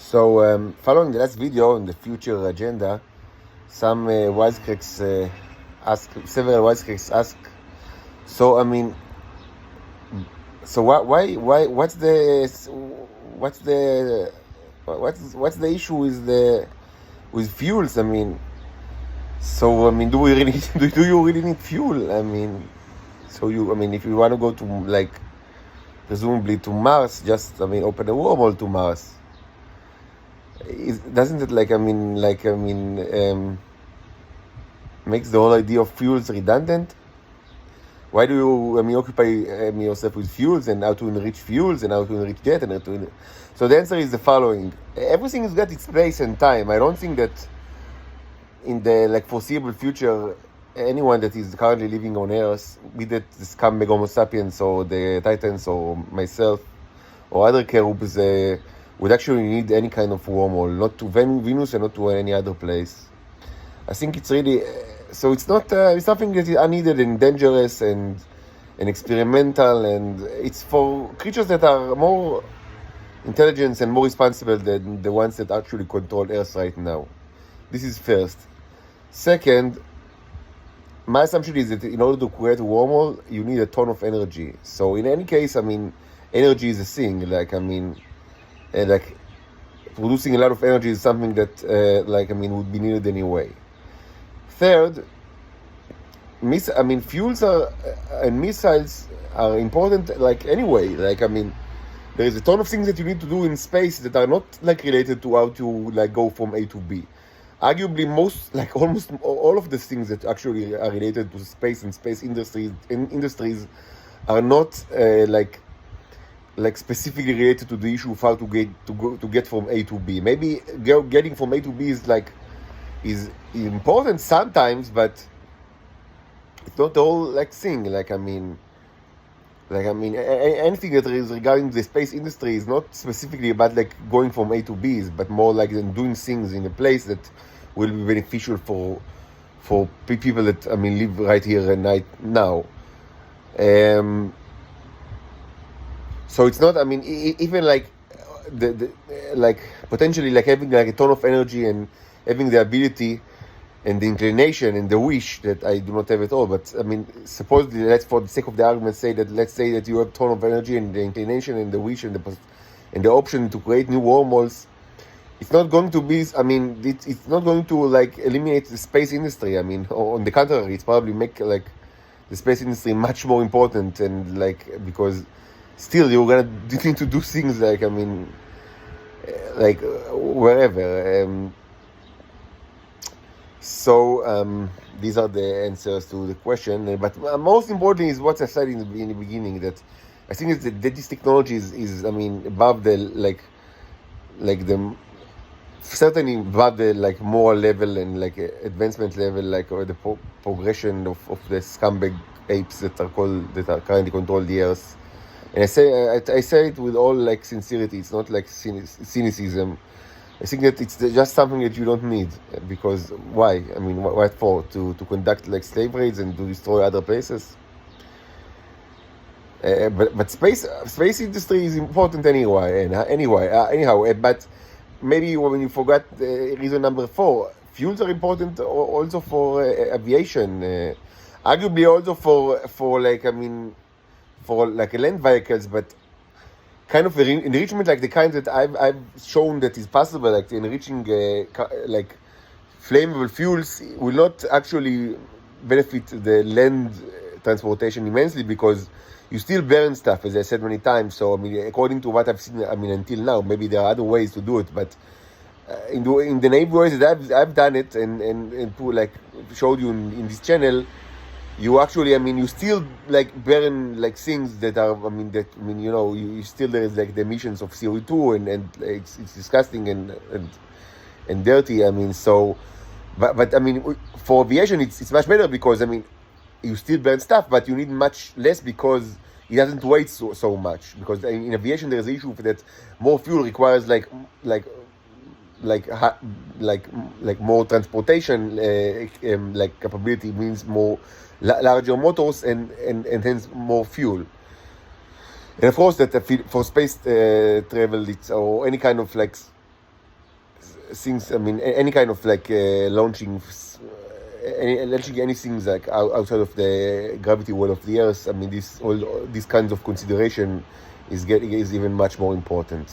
So, following the last video on the future agenda, some several wisecracks ask. So, I mean, so what's the, what's the issue with with fuels? I mean, do we really do you really need fuel? If you want to go to presumably to Mars, just open a wormhole to Mars. Doesn't it makes the whole idea of fuels redundant? Why do you occupy yourself with fuels and how to enrich fuels and how to enrich that and how to So the answer is the following: everything has got its place and time. I don't think that in the foreseeable future anyone that is currently living on Earth, be that the scumbag Homo sapiens or the Titans or myself or other cherubs, would actually need any kind of wormhole, not to Venus and not to any other place. I think it's really so it's not it's something that is unneeded and dangerous and experimental, and it's for creatures that are more intelligent and more responsible than the ones that actually control Earth right now. This is first. Second, my assumption is that in order to create a wormhole, you need a ton of energy. So in any case, energy is a thing. Producing a lot of energy is something that would be needed anyway. Third, fuels and missiles are important anyway. There is a ton of things that you need to do in space that are not related to how to go from A to B. Arguably almost all of the things that actually are related to space and space industries are not specifically related to the issue of how to get from A to B. Maybe getting from A to B is important sometimes, but it's not the whole thing. Anything that is regarding the space industry is not specifically about going from A to B, but more doing things in a place that will be beneficial for people that live right here and right now. So it's not. Even potentially having a ton of energy and having the ability and the inclination and the wish that I do not have at all. But supposedly, let's, for the sake of the argument, let's say that you have a ton of energy and the inclination and the wish and the option to create new wormholes. It's not going to be. It's not going to eliminate the space industry. On the contrary, it's probably make the space industry much more important, and because still you're gonna need to do things wherever. So these are the answers to the question. But most importantly is what I said in the beginning, that I think that this technology is above the the certainly above the moral level and advancement level, or the progression of the scumbag apes that are currently control the Earth. And I say it with all sincerity. It's not cynicism. I think that it's just something that you don't need, because why? What for? To conduct slave raids and to destroy other places? But space industry is important anyway. Anyhow, but maybe when you forgot reason number 4, fuels are important also for aviation, arguably also for land vehicles, but kind of enrichment the kind that I've shown that is possible, enriching flammable fuels will not actually benefit the land transportation immensely, because you still burn stuff, as I said many times. So according to what I've seen, until now, maybe there are other ways to do it, but in the name ways that I've done it and showed you in this channel, you actually, you still burn things that are, you still, there is the emissions of CO2 and it's disgusting and dirty. But for aviation it's much better, because you still burn stuff, but you need much less because it doesn't weigh so much. Because in aviation there's an issue that more fuel requires more transportation capability, means more larger motors and hence more fuel. And of course that for space travel, or any kind of things. I mean, any kind of like launching anything like outside of the gravity well of the Earth. I mean, all these kinds of consideration is even much more important.